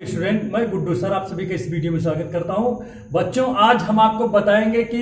Student, मैं Guddu sir आप सभी का इस वीडियो में स्वागत करता हूं। बच्चों, आज हम आपको बताएंगे कि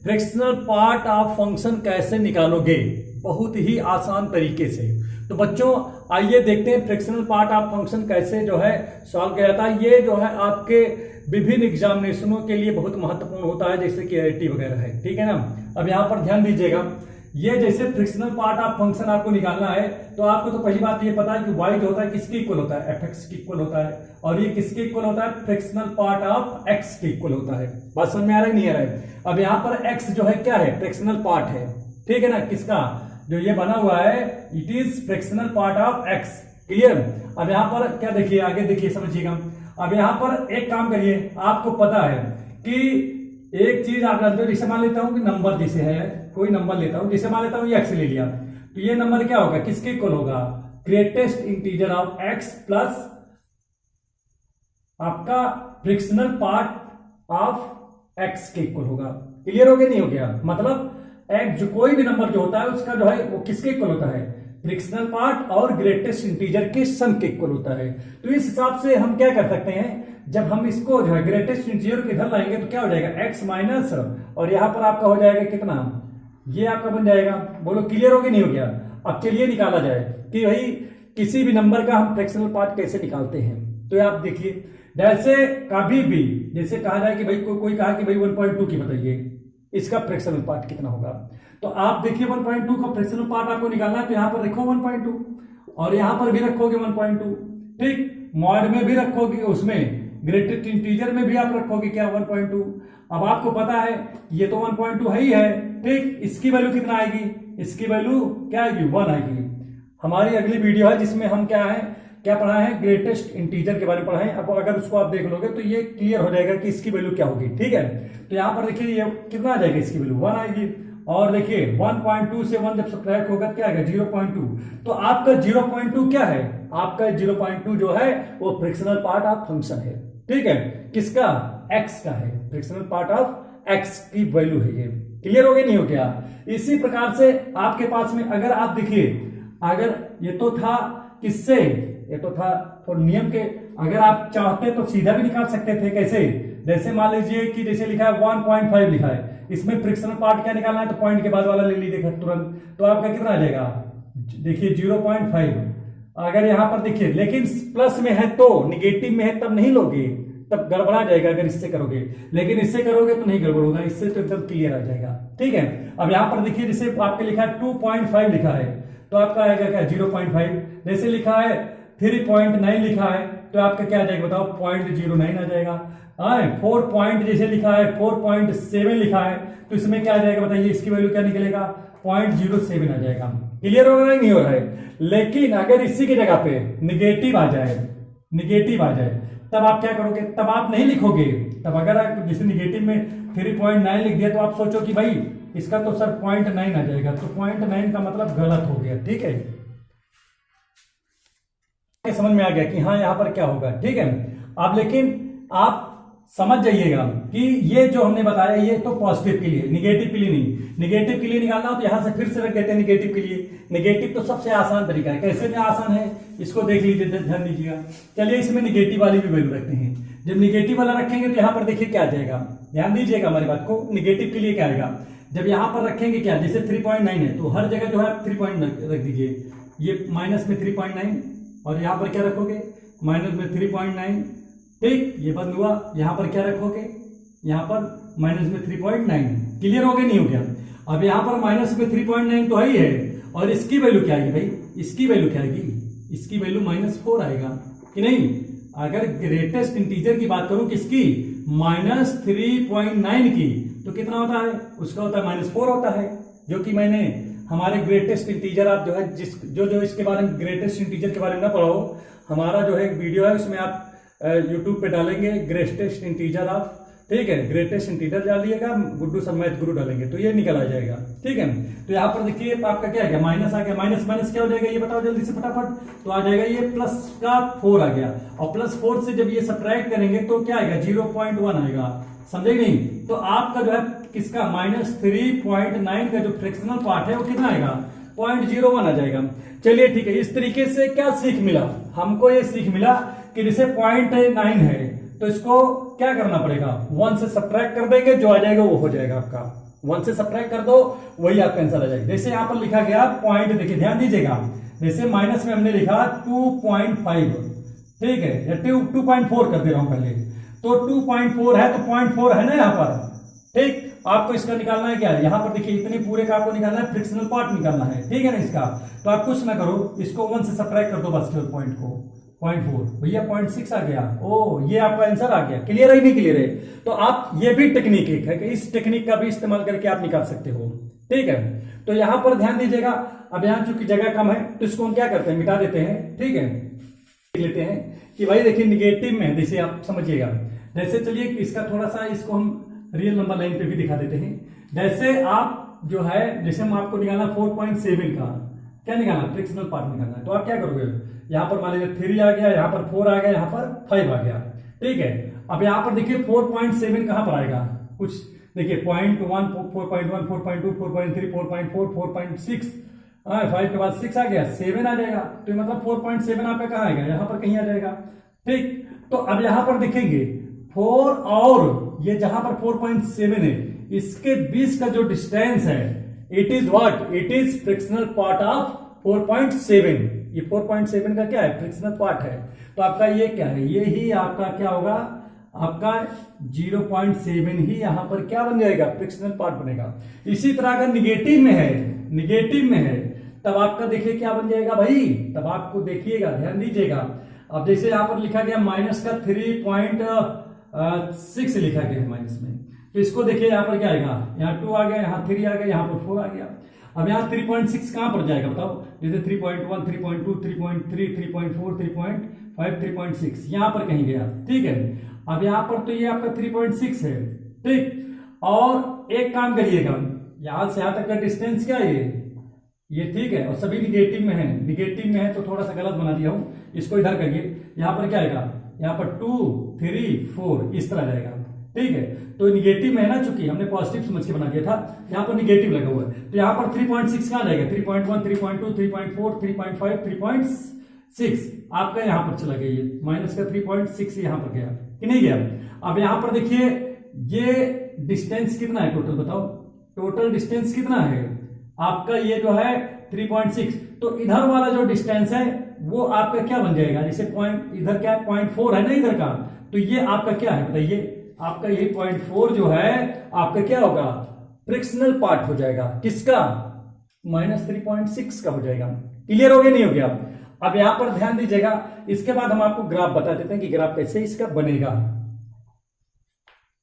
फ्रैक्शनल पार्ट ऑफ फंक्शन कैसे निकालोगे बहुत ही आसान तरीके से। तो बच्चों आइए देखते हैं फ्रैक्शनल पार्ट ऑफ फंक्शन कैसे जो है सॉल्व किया जाता है। ये जो है आपके विभिन्न एग्जामिनेशनों के लिए बहुत महत्वपूर्ण होता है, जैसे कि आईआईटी वगैरह है, ठीक है ना। अब यहाँ पर ध्यान दीजिएगा, ये जैसे फ्रैक्शनल पार्ट ऑफ फंक्शन आपको निकालना है तो आपको तो पहली बात ये पता है कि y जो होता है किसके इक्वल होता है, fx के इक्वल होता है, और ये किसके इक्वल होता है, फ्रैक्शनल पार्ट ऑफ x के इक्वल होता है। बात समझ में आ रहा है नहीं आ रहा है। अब यहाँ पर x जो है क्या है, फ्रैक्शनल पार्ट है, ठीक है ना। किसका, जो ये बना हुआ है it is fractional part of x। Clear. अब यहाँ पर क्या देखिए, आगे देखिए समझिएगा। अब यहाँ पर एक काम करिए, आपको पता है कि एक चीज आप जानते हो, जैसे मान लेता हूं कि नंबर जैसे है, कोई नंबर लेता हूं, जैसे मान लेता हूं ये x ले लिया, तो ये नंबर क्या होगा, किसके इक्वल होगा, greatest integer of x plus आपका फ्रैक्शनल पार्ट ऑफ x के इक्वल होगा। क्लियर हो गया नहीं हो गया। मतलब x जो कोई भी नंबर जो होता है उसका जो है वो किसके इक्वल होता है, फ्रैक्शनल पार्ट और ग्रेटेस्ट इंटीजर के सम के इक्वल होता है। तो इस हिसाब से हम क्या कर सकते हैं, जब हम इसको जो है ग्रेटेस्ट इंटीजर के इधर लाएंगे तो क्या हो जाएगा, x माइनस, और यहां पर आपका हो जाएगा कितना, ये आपका बन जाएगा। बोलो क्लियर हो गया नहीं हो गया। अब चलिए निकाला जाए कि भाई किसी भी नंबर का हम फ्रैक्शनल पार्ट कैसे निकालते हैं। तो आप देखिए, जैसे कभी भी जैसे कहा जाए कि भाई कोई कहा कि भाई 1.2 की बताइए इसका फ्रैक्शनल पार्ट कितना होगा, तो आप देखिए 1.2 का फ्रैक्शनल पार्ट आपको निकालना है, तो यहां पर रखो 1.2 और यहां पर भी रखोगे 1.2, ठीक। मॉड में भी रखोगे, उसमें ग्रेटेस्ट इंटीजर में भी आप रखोगे क्या, 1.2। अब आपको पता है ये तो 1.2 है ही है, ठीक। इसकी वैल्यू कितना आएगी, इसकी वैल्यू क्या आएगी, 1 आएगी। हमारी अगली वीडियो है जिसमें हम क्या पढ़ा है, ग्रेटेस्ट इंटीजर के बारे में पढ़ा है। अब अगर उसको आप देख लोगे तो ये क्लियर हो जाएगा कि इसकी वैल्यू क्या होगी, ठीक है। तो यहां पर देखिए ये कितना आ जाएगा, इसकी वैल्यू 1 आएगी। और देखिए 1.2 से 1 जब सब्ट्रैक्ट होगा क्या आएगा, 0.2। तो आपका 0.2 क्या है, आपका 0.2 जो है वो फ्रैक्शनल पार्ट ऑफ फंक्शन है, ठीक है। किसका, x का है, फ्रैक्शनल पार्ट ऑफ x की वैल्यू है ये। क्लियर हो गया नहीं हो गया। इसी प्रकार से आपके पास में अगर आप देखिए, अगर ये तो था किससे, ये तो था तो नियम के, अगर आप चाहते तो सीधा भी निकाल सकते थे। कैसे, जैसे मान लीजिए कि जैसे लिखा है 1.5 लिखा है, इसमें फ्रैक्शनल पार्ट क्या निकालना है, तो पॉइंट के बाद वाला ले लीजिए तुरंत, तो आपका कितना आ जाएगा, देखिए 0.5। अगर यहां पर देखिए, लेकिन प्लस में है तो, निगेटिव में है तब नहीं लोगे, तब गड़बड़ा जाएगा अगर इससे करोगे, लेकिन इससे करोगे तो नहीं गड़बड़ होगा, इससे तो एकदम क्लियर आ जाएगा, ठीक है। अब यहां पर देखिए, जैसे आपके लिखा है 2.5 लिखा है तो आपका आएगा क्या, 0.5। जैसे लिखा है 3.9 लिखा है तो आपका क्या आ जाएगा बताओ, 0.09 आ जाएगा। 4 पॉइंट जैसे लिखा है 4.7 लिखा है तो इसमें क्या आ जाएगा बताइए, इसकी वैल्यू क्या निकलेगा, 0.07 आ जाएगा। क्लियर हो रहा है नहीं हो रहा है। लेकिन अगर इसी की जगह पे निगेटिव आ जाए तब आप क्या करोगे, तब आप नहीं लिखोगे। तब अगर आप जैसे निगेटिव में 3.9 लिख दिया तो आप सोचो कि भाई इसका तो सर 0.9 आ जाएगा, तो 0.9 का मतलब गलत हो गया, ठीक है। समझ में आ गया कि हाँ यहां पर क्या होगा, ठीक है। अब लेकिन आप समझ जाइएगा कि ये जो हमने बताया ये तो पॉजिटिव के लिए, निगेटिव के लिए नहीं। निगेटिव के लिए निकालना हो तो यहां से फिर से रख देते हैं निगेटिव के लिए। निगेटिव तो सबसे आसान तरीका है। कैसे में आसान है इसको देख लीजिए, ध्यान दीजिएगा। चलिए इसमें निगेटिव वाली भी वैल्यू रखते हैं। जब निगेटिव वाला रखेंगे तो यहां पर देखिए क्या आ जाएगा, ध्यान दीजिएगा हमारी बात को। निगेटिव के लिए क्या आएगा, जब यहां पर रखेंगे क्या, जैसे 3.9 है तो हर जगह जो है 3.9 रख दीजिए, ये माइनस में 3.9 और यहां पर क्या रखोगे, माइनस में 3.9, ठीक। ये बंद हुआ, यहां पर क्या रखोगे, यहां पर माइनस में 3.9। क्लियर हो गया नहीं हो गया। अब यहां पर माइनस में 3.9 तो है ही है, और इसकी वैल्यू क्या आएगी भाई, इसकी वैल्यू क्या आएगी, इसकी वैल्यू -4 आएगा कि नहीं। अगर ग्रेटेस्ट इंटीजर की बात करूं किसकी, -3.9 की, तो कितना होता है, उसका होता है -4 होता है, जो कि मैंने हमारे ग्रेटेस्ट इंटीजर, आप जो है जो इसके बारे में ग्रेटेस्ट इंटीजर के बारे में ना पढ़ाओ, हमारा जो है एक वीडियो है उसमें आप यूट्यूब पे डालेंगे ग्रेटेस्ट इंटीजर ऑफ, ठीक है, ग्रेटेस्ट इंटीजर डालिएगा, गुड्डू सर मैथ गुरु डालेंगे तो ये निकल आ जाएगा, ठीक है। तो यहाँ पर देखिए आपका क्या आ गया, माइनस आ गया, माइनस माइनस क्या हो जाएगा ये बताओ जल्दी से फटाफट, तो आ जाएगा ये +4 आ गया, और +4 से जब ये सब्ट्रैक्ट करेंगे तो क्या आएगा, 0.1 आएगा, समझे नहीं। तो आपका जो है किसका, -3.9 का जो फ्रैक्शनल पार्ट है वो कितना आएगा, 0.01 आ जाएगा। चलिए ठीक है, इस तरीके से क्या सीख मिला हमको, ये सीख मिला कि जैसे 0.9 है तो इसको क्या करना पड़ेगा, 1 से सब्ट्रैक्ट कर देंगे, जो आ जाएगा वो हो जाएगा आपका। 1 से सब्ट्रैक्ट कर दो, वही आपका आंसर आ जाएगा। जैसे यहां पर लिखा गया पॉइंट, देखिए ध्यान दीजिएगा, जैसे माइनस में हमने लिखा 2.5, ठीक है, या 2.4 कर दे रहा हूं पहले, तो 2.4 है तो 0.4 है ना यहाँ पर, ठीक। आपको इसका निकालना है क्या, यहां पर देखिए इतने पूरे का आपको निकालना है, फ्रिक्शनल पार्ट निकालना है, ठीक है ना इसका। तो आप कुछ ना करो, इसको 1 से सब्ट्रैक्ट कर दो बस, केवल पॉइंट को, 0.4 भैया 0.6 आ गया, ओ ये आपका आंसर आ गया। क्लियर है नहीं क्लियर है? तो आप ये भी टेक्निक एक है कि इस टेक्निक का भी इस्तेमाल करके आप निकाल सकते हो, ठीक है। तो यहां पर ध्यान दीजिएगा, अब यहां चूंकि जगह कम है तो इसको हम क्या करते हैं, मिटा देते हैं, ठीक है। लेते हैं कि भाई देखिए निगेटिव में, जैसे आप समझिएगा, जैसे चलिए इसका थोड़ा सा इसको हम रियल नंबर लाइन पे भी दिखा देते हैं। जैसे आप जो है, जैसे हम आपको निकालना 4.7 का क्या निकालना, फ्रिक्शनल पार्ट निकालना है, तो आप क्या करोगे, यहां पर मान लीजिए 3 आ गया, यहां पर 4 आ गया, यहां पर 5 आ गया, ठीक है। अब यहां पर देखिए 4.7 कहां पर आएगा, कुछ देखिए 0.1, 4.1, 4.2, 4.3, 4.4, 4.6, 5 के बाद 6 आ गया, 7 आ जाएगा, तो मतलब 4.7 आपका कहां आएगा, यहां पर कहीं आ जाएगा, ठीक। तो अब यहां पर देखेंगे 4 और ये जहां पर 4.7 है, इसके बीच का जो डिस्टेंस है, it is what, it is frictional part of 4.7। ये 4.7 का क्या है, फ्रिक्शनल पार्ट है। तो आपका ये क्या है, ये ही आपका क्या होगा, आपका 0.7 ही यहां पर क्या बन जाएगा, फ्रिक्शनल पार्ट बनेगा। इसी तरह अगर निगेटिव में है, निगेटिव में है, तब आपका देखिए क्या बन जाएगा भाई, तब आपको देखिएगा, ध्यान दीजिएगा। अब जैसे यहां पर लिखा गया माइनस का 3.6 लिखा गया है माइनस में, तो इसको देखिए यहां पर क्या आएगा, यहाँ 2 आ गया, यहाँ 3 आ गया, यहाँ पर 4 आ गया। अब यहाँ 3.6 कहां पर जाएगा बताओ, जैसे 3.1, 3.2, 3.3, 3.4, 3.5, 3.6 यहां पर कहीं गया, ठीक है। अब यहां पर तो ये आपका 3.6 है, ठीक। और एक काम करिएगा, यहां से यहां तक का डिस्टेंस क्या है, ये ठीक है, और सभी निगेटिव में है, निगेटिव में है तो थोड़ा सा गलत बना दिया हूं, इसको इधर करिए, यहां पर क्या आएगा, यहां पर 2, 3, 4 इस तरह जाएगा, ठीक है। तो निगेटिव में है ना, चूंकि हमने पॉजिटिव समझ के बना दिया था, यहां पर निगेटिव लगा हुआ है, तो यहां पर 3.6 कहां जाएगा, 3.1, 3.2, 3.4, 3.5, 3.6 आपका यहां पर चला गया, ये माइनस का 3.6 यहां पर गया कि नहीं गया। अब यहां पर देखिए ये डिस्टेंस कितना है टोटल, बताओ टोटल डिस्टेंस कितना है आपका, ये जो है 3.6, तो इधर वाला जो डिस्टेंस है वो आपका क्या बन जाएगा, जैसे पॉइंट इधर क्या 0.4 है ना इधर का, तो ये आपका क्या है बताइए, आपका ये 0.4 जो है आपका क्या होगा, फ्रिक्शनल पार्ट हो जाएगा, किसका, -3.6 का हो जाएगा। क्लियर हो गया नहीं हो गया? अब यहां पर ध्यान दीजिएगा, इसके बाद हम आपको ग्राफ बता देते हैं कि ग्राफ कैसे इसका बनेगा।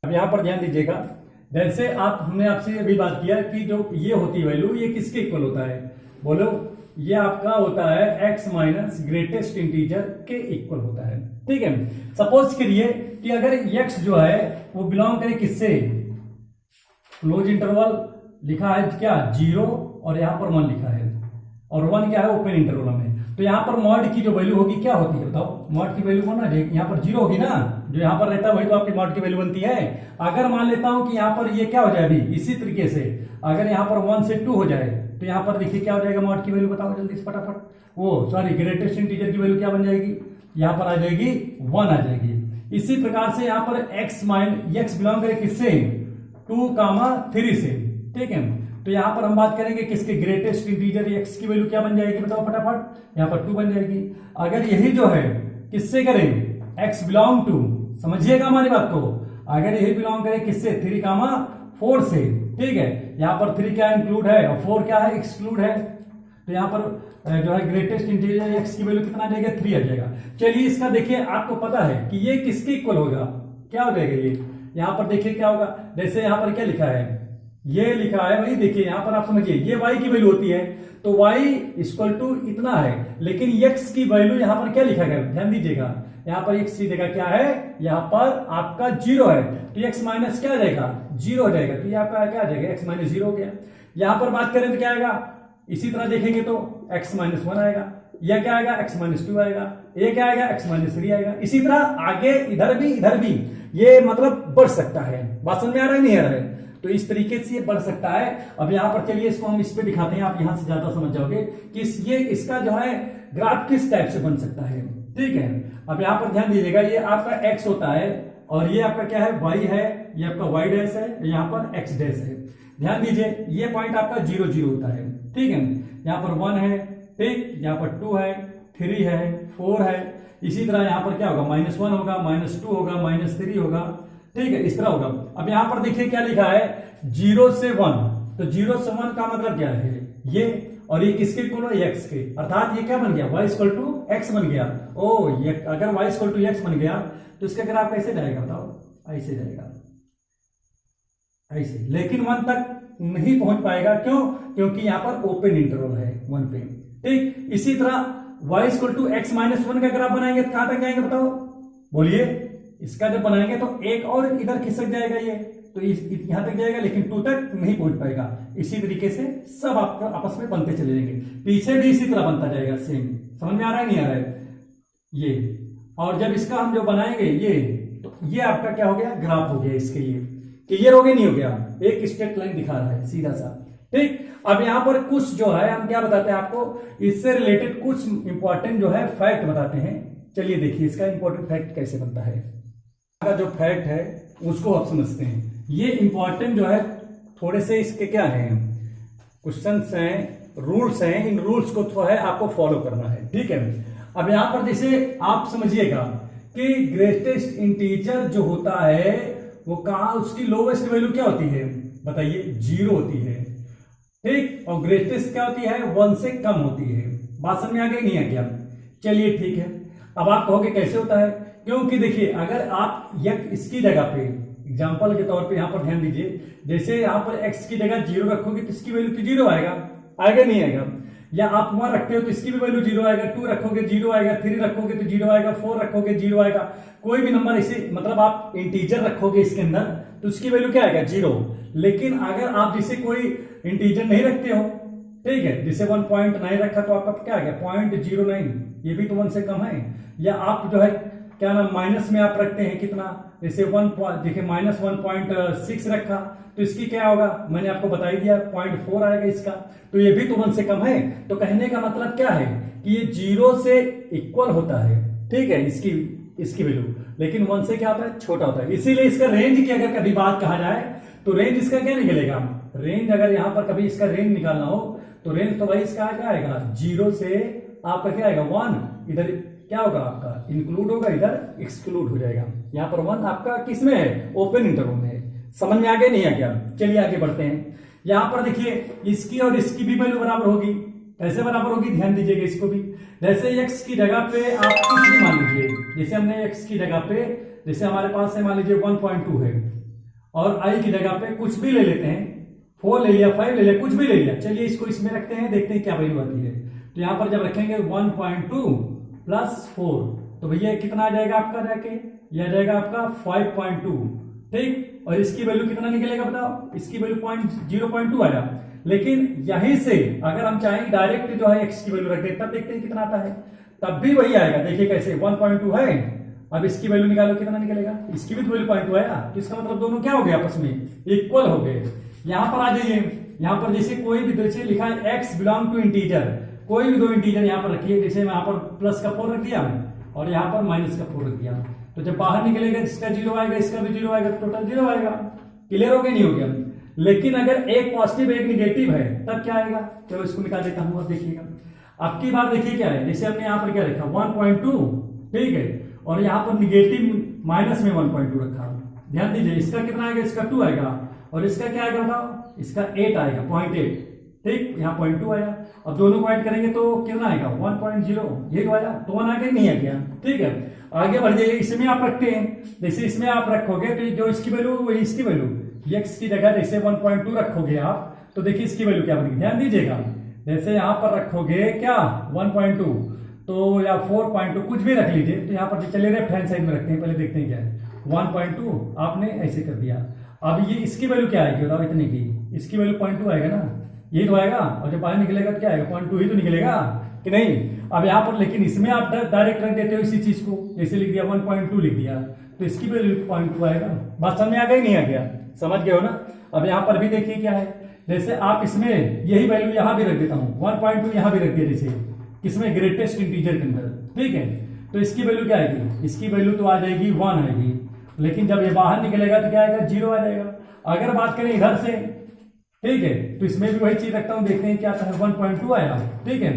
अब यहां पर ध्यान दीजिएगा, जैसे हमने आपसे अभी बात किया कि जो ये होती है वैल्यू, ये किसके इक्वल होता है, बोलो, ये आपका होता है x माइनस ग्रेटेस्ट इंटीजर के इक्वल होता है, ठीक है। सपोज करिए कि अगर x जो है वो बिलोंग करे किससे, क्लोज इंटरवल लिखा है क्या 0 और यहां पर 1 लिखा है, और 1 क्या है ओपन इंटरवल में, तो यहां पर मॉड की जो वैल्यू होगी क्या होती है बताओ, मॉड की वैल्यू होना यहां पर 0 होगी ना, जो यहां पर रहता है वही तो आपकी मॉड की वैल्यू बनती है। अगर मान लेता हूं कि यहां पर ये क्या हो जाए अभी इसी तरीके से, अगर यहां पर 1 से 2 हो जाए तो यहां पर देखिए क्या हो जाएगा, मॉड की वैल्यू बताओ जल्दी से फटाफट, वो सॉरी ग्रेटेस्ट इंटीजर की वैल्यू क्या बन जाएगी, यहां पर आ जाएगी 1 आ जाएगी। इसी प्रकार से यहां पर x बिलोंग करे किससे, 2, 3 से, ठीक है। तो यहां पर हम बात करेंगे किसके, ग्रेटेस्ट इंटीजर x की वैल्यू क्या बन जाएगी बताओ फटाफट, यहां पर 2 बन जाएगी। अगर यही जो है किससे करें, x बिलोंग टू, समझिएगा हमारी बात को, अगर यही बिलोंग करे किससे, 3, 4 से, ठीक है। यहां पर 3 क्या इंक्लूड है और 4 क्या है एक्सक्लूड है, तो यहां पर जो है ग्रेटेस्ट इंटीजर x की वैल्यू कितना आ जाएगा, 3 आ जाएगा। चलिए इसका देखिए, आपको पता है कि ये किसके इक्वल होगा, क्या हो जाएगा ये, यहां पर देखिए क्या होगा, जैसे यहां पर क्या लिखा है, ये लिखा है भाई, देखिए यहां पर आप समझिए ये y की वैल्यू होती है, तो y इक्वल टू इतना है, लेकिन x की वैल्यू यहां पर क्या लिखा गया, ध्यान दीजिएगा, यहां पर x की जगह क्या है, यहां पर आपका 0 है, तो x माइनस क्या आ जाएगा, 0 हो जाएगा, तो ये आपका क्या आ जाएगा, x माइनस 0 हो गया। यहां पर बात करें तो क्या आएगा, इसी तरह देखेंगे तो x माइनस 1 आएगा, यह क्या आएगा, x माइनस 2 आएगा, ये क्या आएगा, x माइनस 3 आएगा। इसी तरह आगे इधर भी ये मतलब बढ़ सकता है, बात समझ में आ रहा है नहीं आ रहा है, तो इस तरीके से ये बढ़ सकता है। अब यहां पर चलिए इसको हम इस पे दिखाते हैं, आप यहां से ज्यादा समझ जाओगे कि ये इसका जो है ग्राफ किस टाइप से बन सकता है, ठीक है। अब यहाँ पर ध्यान दीजिएगा, ये आपका x होता है और ये आपका क्या है, y है, ये आपका y डैश है, यहाँ पर x डैश है। ध्यान दीजिए ये पॉइंट आपका 0 0 होता है, ठीक है। यहाँ पर 1 है, ठीक, यहाँ पर 2 है, 3 है, 4 है, इसी तरह यहाँ पर क्या होगा, -1 होगा, -2 होगा, -3 होगा, ठीक है, इस तरह होगा। अब यहाँ पर देखिए क्या लिखा है, 0 से 1, तो 0 से 1 का मतलब क्या है, ये, और ये किसके इक्वल है, x के, अर्थात ये क्या बन गया, y इक्वल टू x बन गया। ओ ये अगर y इक्वल टू x बन गया तो इसका ग्राफ कैसे जाएगा बताओ, ऐसे जाएगा, ऐसे, लेकिन 1 तक नहीं पहुंच पाएगा, क्यों, क्योंकि यहां पर ओपन इंटरवल है 1 पे, ठीक। इसी तरह y equal to x minus 1 का ग्राफ बनाएंगे तो कहां तक जाएंगे बताओ, बोलिए, इसका जब बनाएंगे तो एक और इधर खिसक जाएगा, ये तो यहां तक जाएगा, लेकिन 2 तक नहीं पहुंच पाएगा। इसी तरीके से सब आपका आपस में बनते चले जाएंगे, पीछे भी इसी तरह बनता जाएगा, सेम। समझ में आ रहा है नहीं आ रहा है ये, और जब इसका हम जो बनाएंगे ये, तो ये आपका क्या हो गया, ग्राफ हो गया इसके लिए, क्लियर हो गया नहीं हो गया, एक स्ट्रेट लाइन दिखा रहा है सीधा सा, ठीक। अब यहां पर कुछ जो है हम क्या बताते हैं आपको, इससे रिलेटेड कुछ इंपॉर्टेंट जो है फैक्ट बताते हैं। चलिए देखिए इसका इंपॉर्टेंट फैक्ट कैसे बनता है, का जो फैक्ट है उसको आप समझते हैं। ये इंपॉर्टेंट जो है थोड़े से इसके क्या हैं, क्वेश्चंस हैं, रूल्स हैं, इन रूल्स को जो है आपको फॉलो करना है, ठीक है। अब यहां पर जैसे आप समझिएगा कि ग्रेटेस्ट इंटीजर जो होता है वो कहां, उसकी लोवेस्ट वैल्यू क्या होती है बताइए, 0 होती है, ठीक, और ग्रेटेस्ट क्या होती है, 1 से कम होती है। बात समझ में आ गई नहीं आ गया, चलिए ठीक है। अब आप कहोगे कैसे होता है, क्योंकि देखिए अगर आप इसकी जगह पे एग्जांपल के तौर पे यहां पर ध्यान दीजिए, जैसे यहां पर x की जगह 0 रखोगे तो इसकी वैल्यू तो 0 आएगा, आएगा नहीं आएगा, या आप 1 रखते हो तो इसकी भी वैल्यू 0 आएगा, 2 रखोगे 0 आएगा, 3 रखोगे तो 0 आएगा, 4 रखोगे 0 आएगा, कोई भी नंबर इसे मतलब आप इंटीजर रखोगे इसके अंदर तो उसकी वैल्यू क्या आएगा, 0। लेकिन अगर आप जिसे कोई इंटीजर नहीं रखते हो, ठीक है, जिसे 1.9 रखा तो आपका क्या आ गया, 0.09, ये भी तो 1 से कम है। या आप जो है क्या नाम माइनस में आप रखते हैं कितना, जैसे देखिए -1.6 रखा तो इसकी क्या होगा, मैंने आपको बता ही दिया 0.4 आएगा इसका, तो ये भी तो 1 से कम है। तो कहने का मतलब क्या है कि ये 0 से इक्वल होता है, ठीक है, इसकी वैल्यू, लेकिन 1 से क्या होता है, छोटा होता है। इसीलिए इसका रेंज की अगर कभी बात कहा जाए तो रेंज इसका क्या निकलेगा, रेंज अगर यहां पर कभी इसका रेंज निकालना हो तो रेंज तो भाई इसका क्या आएगा, 0 से आपका क्या आएगा 1, इधर क्या होगा आपका इंक्लूड होगा, इधर एक्सक्लूड हो जाएगा। यहाँ पर 1 आपका किसमें है, ओपन इंटरवल में है। समझ में आ गया नहीं आ गया, चलिए आगे बढ़ते हैं। यहाँ पर देखिए इसकी और इसकी भी वैल्यू बराबर होगी, कैसे बराबर होगी, ध्यान दीजिएगा इसको भी। जैसे x की जगह पे आप कुछ भी मान लीजिए, जैसे हमने x की जगह पे, जैसे हमारे पास है मान लीजिए 1.2 है, और i की जगह पे कुछ भी ले लेते हैं, 4 ले लिया, 5 ले लिया, कुछ भी ले लिया, चलिए इसको इसमें रखते हैं, देखते हैं क्या वैल्यू आती है। तो यहाँ पर जब रखेंगे 1.2 + 4 तो भैया कितना आ जाएगा आपका, जाके यह आ जाएगा आपका 5.2, ठीक। और इसकी वैल्यू कितना निकलेगा बताओ, इसकी वैल्यू 0.2 आया। लेकिन यहीं से अगर हम चाहें डायरेक्ट जो है x की वैल्यू रख दें, तब देखते हैं कितना आता है, तब भी वही आएगा। देखिए कैसे 1.2 है, अब इसकी वैल्यू निकालो कितना निकलेगा, इसकी भी तो वैल्यू 0.2 आया, तो इसका मतलब दोनों क्या हो गए, आपस में इक्वल हो गए। यहां पर आ जाइए, यहां पर जैसे कोई भी, जैसे लिखा है x बिलोंग टू इंटीजर, कोई भी दो इंटीजर यहां पर रखिए, जैसे मैं यहां पर प्लस का 4 रख दिया और यहां पर माइनस का 4 रख दिया, तो जब बाहर निकलेगा इसका 0 आएगा, इसका भी 0 आएगा, टोटल 0 आएगा। क्लियर हो गया नहीं हो गया। लेकिन अगर एक पॉजिटिव एक निगेटिव है तब क्या आएगा, चलो इसको निकाल देता हूं, अब देखिएगा। अब की बात देखिए क्या है, जैसे हमने यहां पर क्या रखा 1.2, ठीक है, और यहां पर निगेटिव माइनस में 1.2 रखा, ध्यान दीजिए इसका कितना आएगा, इसका 2 आएगा, और इसका क्या आएगा बताओ, इसका 8 आएगा, 0.8, ठीक, यहाँ 0.2 आया। अब दोनों को ऐड करेंगे तो कितना आएगा 1.0, ये तो आया, तो 1 आगे नहीं आ गया, ठीक है। आगे बढ़ जाइए, इसमें आप रखते हैं, जैसे इसमें आप रखोगे तो जो इसकी वैल्यू वही इसकी वैल्यू, x की जगह जैसे 1.2 रखोगे आप, तो देखिए इसकी वैल्यू क्या बनेगी, ध्यान दीजिएगा। जैसे यहाँ पर रखोगे क्या 1.2 तो या 4.2 कुछ भी रख लीजिए, तो यहाँ पर चलिए लेफ्ट हैंड साइड में रखते हैं, पहले देखते हैं क्या है। 1.2 आपने ऐसे कर दिया, अब ये इसकी वैल्यू क्या आएगी बताओ, इतने की, इसकी वैल्यू 0.2 आएगा ना, यही तो आएगा, और जब बाहर निकलेगा तो क्या आएगा 0.2 ही तो निकलेगा कि नहीं। अब यहाँ पर लेकिन इसमें आप डायरेक्ट रख देते हो इसी चीज को, जैसे लिख दिया 1.2 लिख दिया, तो इसकी वैल्यू 0.2 आएगा। बात समझ में आ गई नहीं आ गया, समझ गए हो ना। अब यहाँ पर भी देखिए क्या है, जैसे आप इसमें यही वैल्यू यहाँ भी रख देता हूँ, 1.2 यहाँ भी रख दिया, जैसे किसमें ग्रेटेस्ट इंटीजर के अंदर, ठीक है। तो इसकी वैल्यू क्या आएगी, इसकी वैल्यू तो आ जाएगी 1 आएगी, लेकिन जब ये बाहर निकलेगा तो क्या आएगा, 0 आ जाएगा। अगर बात करें इधर से, ठीक है, तो इसमें भी वही चीज रखता हूं, देखते हैं क्या आता है, 1.2 आएगा, ठीक है।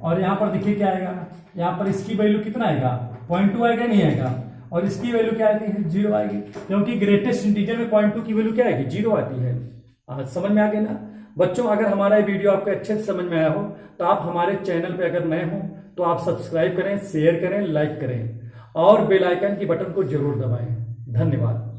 और यहाँ पर देखिए क्या आएगा, यहाँ पर इसकी वैल्यू कितना आएगा, 0.2 आएगा, नहीं आएगा, और इसकी वैल्यू क्या आती है, 0 आएगी, क्योंकि ग्रेटेस्ट इंटीजर में 0.2 की वैल्यू क्या आएगी, 0 आती है। आज समझ में आ गया ना बच्चों। अगर हमारा ये वीडियो आपको अच्छे से समझ में आया हो तो आप हमारे चैनल पे अगर नए हो तो आप सब्सक्राइब करें, शेयर करें, लाइक करें और बेल आइकन की बटन को जरूर दबाएं। धन्यवाद।